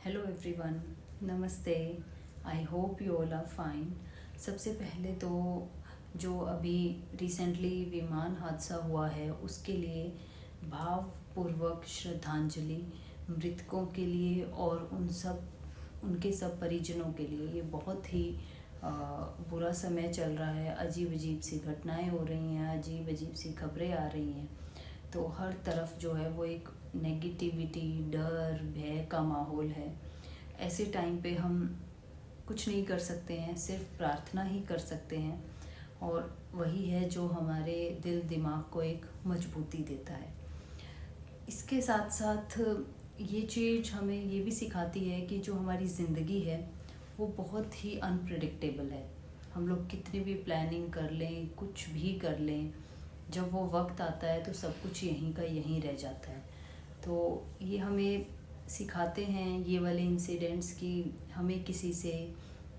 Hello everyone, नमस्ते। I hope you all are fine. सबसे पहले तो जो अभी रिसेंटली विमान हादसा हुआ है उसके लिए भावपूर्वक श्रद्धांजलि मृतकों के लिए और उनके सब परिजनों के लिए। ये बहुत ही बुरा समय चल रहा है। अजीब अजीब सी घटनाएं हो रही हैं, अजीब अजीब सी खबरें आ रही हैं। तो हर तरफ जो है वो एक नेगेटिविटी, डर, भय का माहौल है। ऐसे टाइम पे हम कुछ नहीं कर सकते हैं, सिर्फ प्रार्थना ही कर सकते हैं, और वही है जो हमारे दिल दिमाग को एक मजबूती देता है। इसके साथ साथ ये चीज़ हमें ये भी सिखाती है कि जो हमारी ज़िंदगी है वो बहुत ही अनप्रेडिक्टेबल है। हम लोग कितनी भी प्लानिंग कर लें, कुछ भी कर लें, जब वो वक्त आता है तो सब कुछ यहीं का यहीं रह जाता है। तो ये हमें सिखाते हैं ये वाले इंसिडेंट्स कि हमें किसी से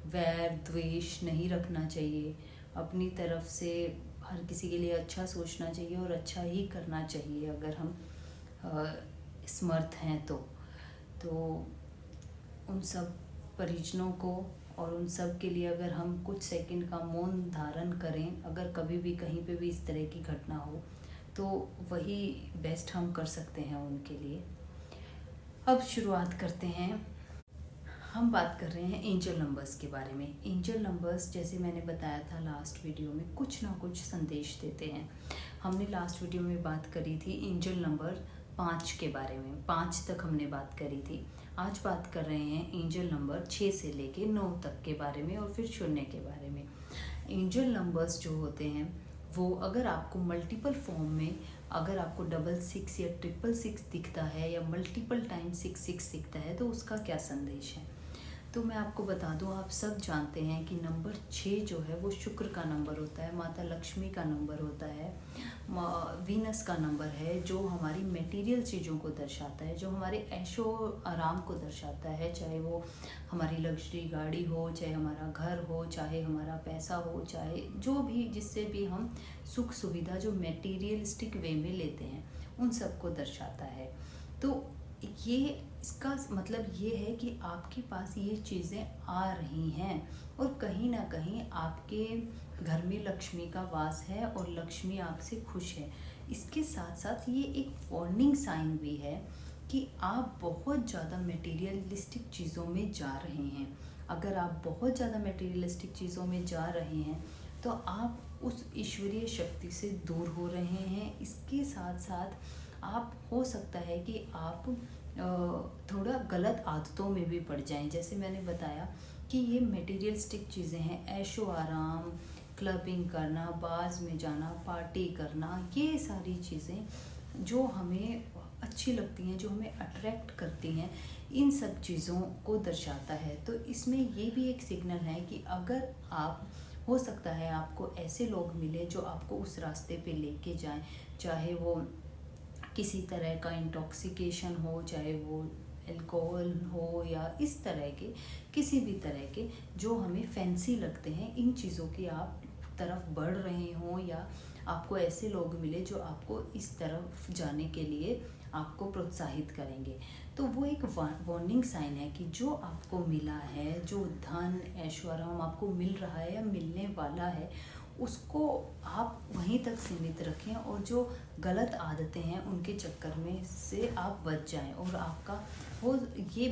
वैर द्वेष नहीं रखना चाहिए। अपनी तरफ से हर किसी के लिए अच्छा सोचना चाहिए और अच्छा ही करना चाहिए अगर हम समर्थ हैं तो उन सब परिजनों को और उन सब के लिए अगर हम कुछ सेकंड का मौन धारण करें, अगर कभी भी कहीं पे भी इस तरह की घटना हो, तो वही बेस्ट हम कर सकते हैं उनके लिए। अब शुरुआत करते हैं। हम बात कर रहे हैं एंजल नंबर्स के बारे में। एंजल नंबर्स, जैसे मैंने बताया था लास्ट वीडियो में, कुछ ना कुछ संदेश देते हैं। हमने लास्ट वीडियो में बात करी थी एंजल नंबर 5 के बारे में। 5 तक हमने बात करी थी। आज बात कर रहे हैं एंजल नंबर 6 से लेके 9 तक के बारे में और फिर 0 के बारे में। एंजल नंबर्स जो होते हैं वो अगर आपको मल्टीपल फॉर्म में, अगर आपको 66 या 666 दिखता है या मल्टीपल टाइम 66 दिखता है तो उसका क्या संदेश है। तो मैं आपको बता दूं, आप सब जानते हैं कि नंबर 6 जो है वो शुक्र का नंबर होता है, माता लक्ष्मी का नंबर होता है, वीनस का नंबर है, जो हमारी मटेरियल चीज़ों को दर्शाता है, जो हमारे ऐशो आराम को दर्शाता है। चाहे वो हमारी लग्जरी गाड़ी हो, चाहे हमारा घर हो, चाहे हमारा पैसा हो, चाहे जो भी, जिससे भी हम सुख सुविधा जो मटेरियलिस्टिक वे में लेते हैं, उन सब को दर्शाता है। तो ये इसका मतलब ये है कि आपके पास ये चीज़ें आ रही हैं और कहीं ना कहीं आपके घर में लक्ष्मी का वास है और लक्ष्मी आपसे खुश है। इसके साथ साथ ये एक वार्निंग साइन भी है कि आप बहुत ज़्यादा मटेरियलिस्टिक चीज़ों में जा रहे हैं। अगर आप बहुत ज़्यादा मटेरियलिस्टिक चीज़ों में जा रहे हैं तो आप उस ईश्वरीय शक्ति से दूर हो रहे हैं। इसके साथ साथ आप, हो सकता है कि आप थोड़ा गलत आदतों में भी पड़ जाएं। जैसे मैंने बताया कि ये मटेरियलिस्टिक चीज़ें हैं, ऐशो आराम, क्लबिंग करना, बाज में जाना, पार्टी करना, ये सारी चीज़ें जो हमें अच्छी लगती हैं, जो हमें अट्रैक्ट करती हैं, इन सब चीज़ों को दर्शाता है। तो इसमें ये भी एक सिग्नल है कि अगर आप, हो सकता है आपको ऐसे लोग मिले जो आपको उस रास्ते पे लेके जाएं, चाहे वो किसी तरह का इंटॉक्सिकेशन हो, चाहे वो अल्कोहल हो या इस तरह के किसी भी तरह के जो हमें फैंसी लगते हैं, इन चीज़ों की आप तरफ बढ़ रहे हों, या आपको ऐसे लोग मिले जो आपको इस तरफ जाने के लिए आपको प्रोत्साहित करेंगे। तो वो एक वार्निंग साइन है कि जो आपको मिला है, जो धन ऐशो आराम आपको मिल रहा है या मिलने वाला है, उसको आप वहीं तक सीमित रखें और जो गलत आदतें हैं उनके चक्कर में से आप बच जाएं। और आपका वो ये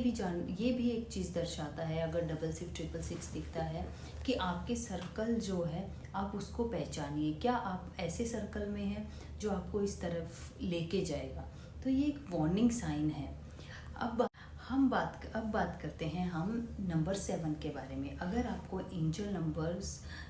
भी एक चीज़ दर्शाता है, अगर 66 दिखता है, कि आपके सर्कल जो है आप उसको पहचानिए। क्या आप ऐसे सर्कल में हैं जो आपको इस तरफ लेके जाएगा। तो ये एक वार्निंग साइन है। अब बात करते हैं हम नंबर 7 के बारे में। अगर आपको एंजल नंबर्स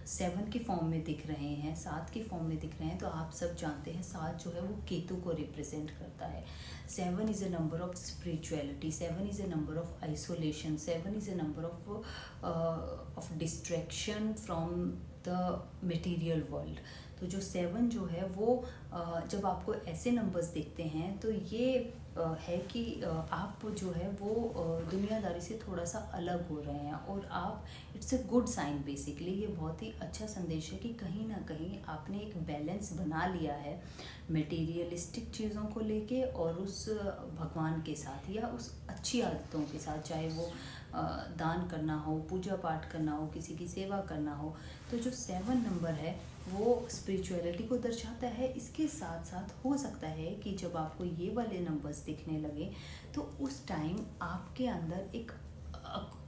7 के फॉर्म में दिख रहे हैं, 7 के फॉर्म में दिख रहे हैं, तो आप सब जानते हैं 7 जो है वो केतु को रिप्रेजेंट करता है। 7 is a number of spirituality, 7 is a number of isolation, 7 is a number of distraction from the material world. तो जो 7 जो है वो जब आपको ऐसे नंबर्स दिखते हैं तो ये है कि आप जो है वो दुनियादारी से थोड़ा सा अलग हो रहे हैं, और आप, it's a good sign basically. ये बहुत ही अच्छा संदेश है कि कहीं ना कहीं आपने एक बैलेंस बना लिया है मटेरियलिस्टिक चीज़ों को लेके और उस भगवान के साथ, या उस अच्छी आदतों के साथ, चाहे वो दान करना हो, पूजा पाठ करना हो, किसी की सेवा करना हो। तो जो 7 नंबर है वो स्पिरिचुअलिटी को दर्शाता है। इसके साथ साथ हो सकता है कि जब आपको ये वाले नंबर्स दिखने लगे तो उस टाइम आपके अंदर एक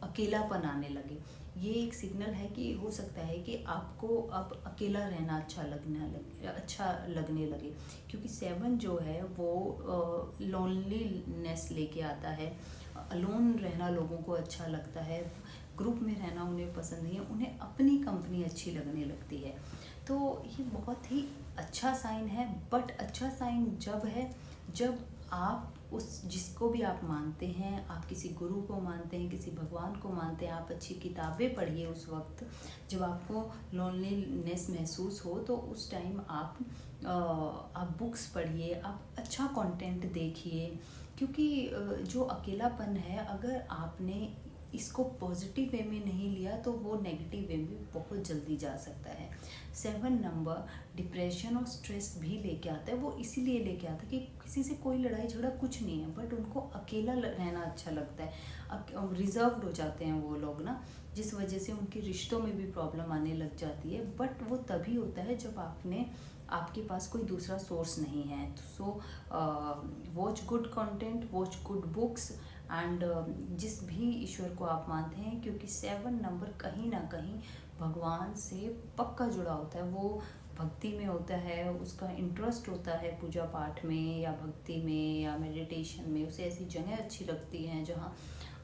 अकेलापन आने लगे। ये एक सिग्नल है कि हो सकता है कि आपको अब अकेला रहना अच्छा लगने लगे, क्योंकि 7 जो है वो लोनलीनेस लेके आता है। अलोन रहना लोगों को अच्छा लगता है, ग्रुप में रहना उन्हें पसंद नहीं है, उन्हें अपनी कंपनी अच्छी लगने लगती है। तो ये बहुत ही अच्छा साइन है। बट अच्छा साइन जब है जब आप उस जिसको भी आप मानते हैं, आप किसी गुरु को मानते हैं, किसी भगवान को मानते हैं, आप अच्छी किताबें पढ़िए उस वक्त जब आपको लोनलीनेस महसूस हो। तो उस टाइम आप बुक्स पढ़िए, आप अच्छा कंटेंट देखिए, क्योंकि जो अकेलापन है, अगर आपने इसको पॉजिटिव वे में नहीं लिया तो वो नेगेटिव वे में बहुत जल्दी जा सकता है। 7 नंबर डिप्रेशन और स्ट्रेस भी लेके आता है। वो इसीलिए लेके आता है कि किसी से कोई लड़ाई झगड़ा कुछ नहीं है, बट उनको अकेला रहना अच्छा लगता है। रिजर्व्ड हो जाते हैं वो लोग ना, जिस वजह से उनके रिश्तों में भी प्रॉब्लम आने लग जाती है। बट वो तभी होता है जब आपके पास कोई दूसरा सोर्स नहीं है। So watch good content, watch good books, and जिस भी ईश्वर को आप मानते हैं, क्योंकि 7 नंबर कहीं ना कहीं भगवान से पक्का जुड़ा होता है। वो भक्ति में होता है, उसका इंटरेस्ट होता है पूजा पाठ में या भक्ति में या मेडिटेशन में। उसे ऐसी जगह अच्छी लगती हैं जहाँ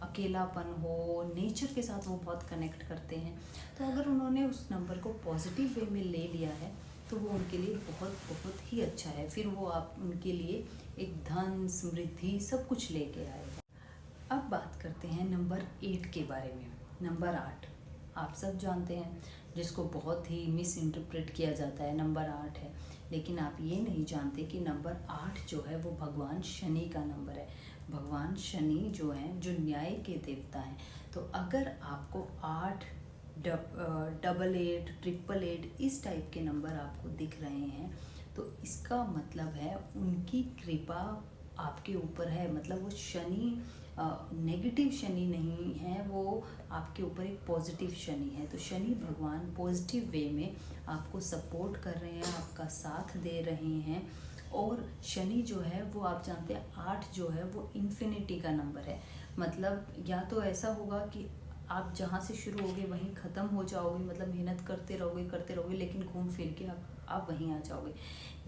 अकेलापन हो, नेचर के साथ वो बहुत कनेक्ट करते हैं। तो अगर उन्होंने उस नंबर को पॉजिटिव वे में ले लिया है तो वो उनके लिए बहुत बहुत ही अच्छा है। फिर वो आप उनके लिए एक धन, समृद्धि, सब कुछ लेके आएगा। अब बात करते हैं नंबर 8 के बारे में। नंबर 8 आप सब जानते हैं, जिसको बहुत ही मिस इंटरप्रेट किया जाता है, नंबर 8 है। लेकिन आप ये नहीं जानते कि नंबर 8 जो है वो भगवान शनि का नंबर है। भगवान शनि जो हैं, जो न्याय के देवता हैं। तो अगर आपको 8, 88, 888 इस टाइप के नंबर आपको दिख रहे हैं, तो इसका मतलब है उनकी कृपा आपके ऊपर है। मतलब वो शनि नेगेटिव शनि नहीं है, वो आपके ऊपर एक पॉजिटिव शनि है। तो शनि भगवान पॉजिटिव वे में आपको सपोर्ट कर रहे हैं, आपका साथ दे रहे हैं। और शनि जो है वो आप जानते हैं 8 जो है वो इन्फिनिटी का नंबर है। मतलब या तो ऐसा होगा कि आप जहाँ से शुरू होगे वहीं ख़त्म हो जाओगे, मतलब मेहनत करते रहोगे लेकिन घूम फिर के आप वहीं आ जाओगे।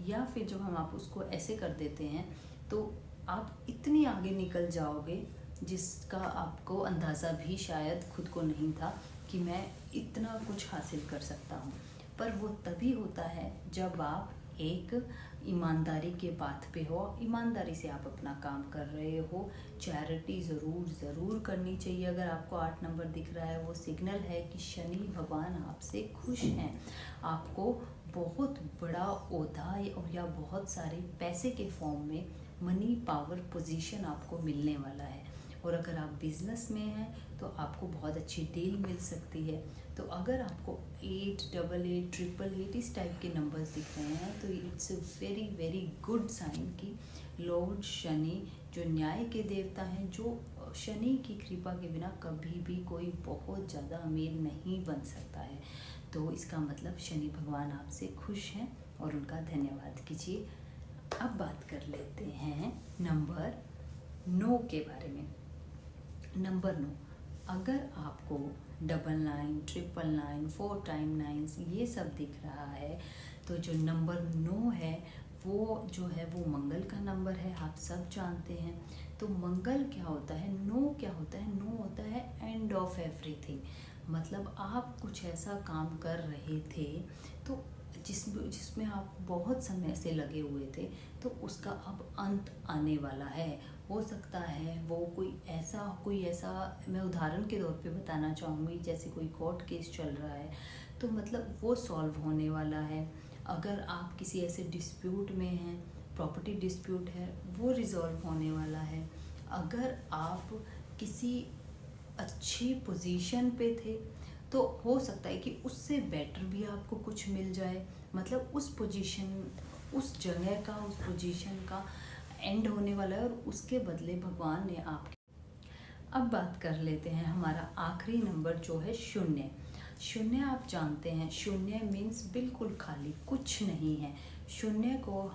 या फिर जब हम आप उसको ऐसे कर देते हैं तो आप इतनी आगे निकल जाओगे जिसका आपको अंदाज़ा भी शायद खुद को नहीं था कि मैं इतना कुछ हासिल कर सकता हूँ। पर वो तभी होता है जब आप एक ईमानदारी के पाथ पे हो, ईमानदारी से आप अपना काम कर रहे हो। चैरिटी ज़रूर करनी चाहिए। अगर आपको 8 नंबर दिख रहा है, वो सिग्नल है कि शनि भगवान आपसे खुश हैं। आपको बहुत बड़ा ओहदा या बहुत सारे पैसे के फॉर्म में मनी, पावर, पोजीशन आपको मिलने वाला है। और अगर आप बिजनेस में हैं तो आपको बहुत अच्छी डील मिल सकती है। तो अगर आपको 8, 88, 888 इस टाइप के नंबर्स दिख रहे हैं तो it's a very very good sign कि लॉर्ड शनि जो न्याय के देवता हैं, जो शनि की कृपा के बिना कभी भी कोई बहुत ज़्यादा अमीर नहीं बन सकता है। तो इसका मतलब शनि भगवान आपसे खुश हैं और उनका धन्यवाद कीजिए। अब बात कर लेते हैं नंबर 9 के बारे में। नंबर 9, अगर आपको 99, 999, 4 टाइम 9 ये सब दिख रहा है तो जो नंबर 9 है वो जो है वो मंगल का नंबर है, आप सब जानते हैं। तो मंगल क्या होता है, 9 क्या होता है, 9 होता है एंड ऑफ एवरीथिंग। मतलब आप कुछ ऐसा काम कर रहे थे तो जिसमें आप बहुत समय से लगे हुए थे, तो उसका अब अंत आने वाला है। हो सकता है वो कोई ऐसा मैं उदाहरण के तौर पे बताना चाहूँगी, जैसे कोई कोर्ट केस चल रहा है तो मतलब वो सॉल्व होने वाला है। अगर आप किसी ऐसे डिस्प्यूट में हैं प्रॉपर्टी डिस्प्यूट है वो रिजॉल्व होने वाला है। अगर आप किसी अच्छी पोजीशन पे थे तो हो सकता है कि उससे बेटर भी आपको कुछ मिल जाए। मतलब उस पोजीशन, उस जगह का, उस पोजीशन का एंड होने वाला है और उसके बदले भगवान ने आपके। अब बात कर लेते हैं हमारा आखिरी नंबर जो है शून्य। शून्य आप जानते हैं, शून्य मीन्स बिल्कुल खाली, कुछ नहीं है। शून्य को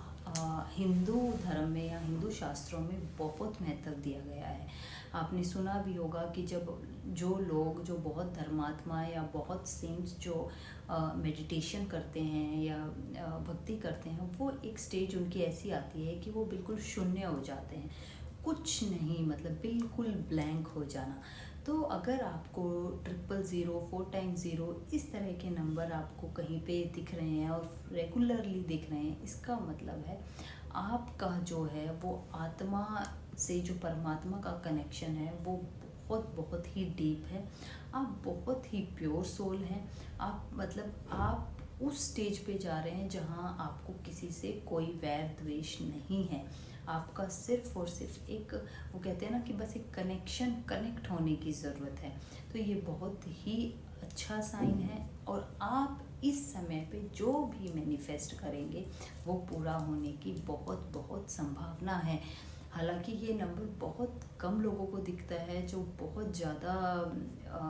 हिंदू धर्म में या हिंदू शास्त्रों में बहुत महत्व दिया गया है। आपने सुना भी होगा कि जब जो लोग, जो बहुत धर्मात्मा या बहुत सेंट्स जो मेडिटेशन करते हैं या भक्ति करते हैं, वो एक स्टेज उनकी ऐसी आती है कि वो बिल्कुल शून्य हो जाते हैं, कुछ नहीं, मतलब बिल्कुल ब्लैंक हो जाना। तो अगर आपको 000, 4 टाइम्स 0 इस तरह के नंबर आपको कहीं पे दिख रहे हैं और रेगुलरली दिख रहे हैं, इसका मतलब है आपका जो है वो आत्मा से, जो परमात्मा का कनेक्शन है वो बहुत बहुत ही डीप है। आप बहुत ही प्योर सोल हैं। आप मतलब आप उस स्टेज पे जा रहे हैं जहाँ आपको किसी से कोई वैर द्वेष नहीं है। आपका सिर्फ और सिर्फ एक, वो कहते हैं ना कि बस एक कनेक्ट होने की ज़रूरत है। तो ये बहुत ही अच्छा साइन है और आप इस समय पे जो भी मैनिफेस्ट करेंगे वो पूरा होने की बहुत बहुत संभावना है। हालांकि ये नंबर बहुत कम लोगों को दिखता है जो बहुत ज़्यादा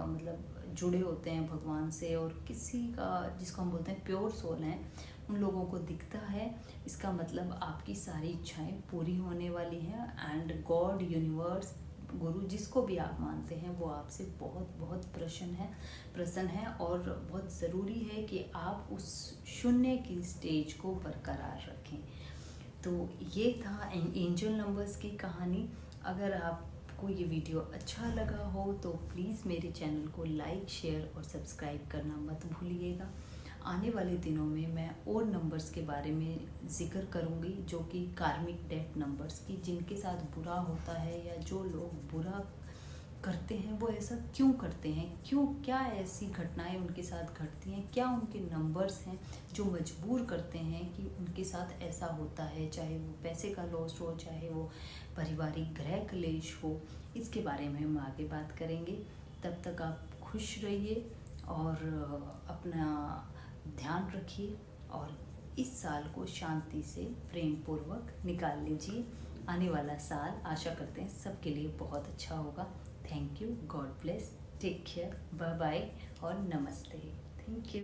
मतलब जुड़े होते हैं भगवान से, और किसी का, जिसको हम बोलते हैं प्योर सोल हैं, उन लोगों को दिखता है। इसका मतलब आपकी सारी इच्छाएं पूरी होने वाली हैं एंड गॉड, यूनिवर्स, गुरु, जिसको भी आप मानते हैं, वो आपसे बहुत बहुत प्रसन्न है और बहुत ज़रूरी है कि आप उस शून्य की स्टेज को बरकरार रखें। तो ये था एंजल नंबर्स की कहानी। अगर आपको ये वीडियो अच्छा लगा हो तो प्लीज़ मेरे चैनल को लाइक, शेयर और सब्सक्राइब करना मत भूलिएगा। आने वाले दिनों में मैं और नंबर्स के बारे में ज़िक्र करूँगी, जो कि कार्मिक डेथ नंबर्स की, जिनके साथ बुरा होता है या जो लोग बुरा करते हैं वो ऐसा क्यों करते हैं, क्यों, क्या ऐसी घटनाएं उनके साथ घटती हैं, क्या उनके नंबर्स हैं जो मजबूर करते हैं कि उनके साथ ऐसा होता है, चाहे वो पैसे का लॉस हो, चाहे वो पारिवारिक गृह क्लेश हो। इसके बारे में हम आगे बात करेंगे। तब तक आप खुश रहिए और अपना ध्यान रखिए और इस साल को शांति से प्रेम पूर्वक निकाल लीजिए। आने वाला साल आशा करते हैं सबके लिए बहुत अच्छा होगा। Thank you, God bless, take care, bye bye और नमस्ते। Thank you.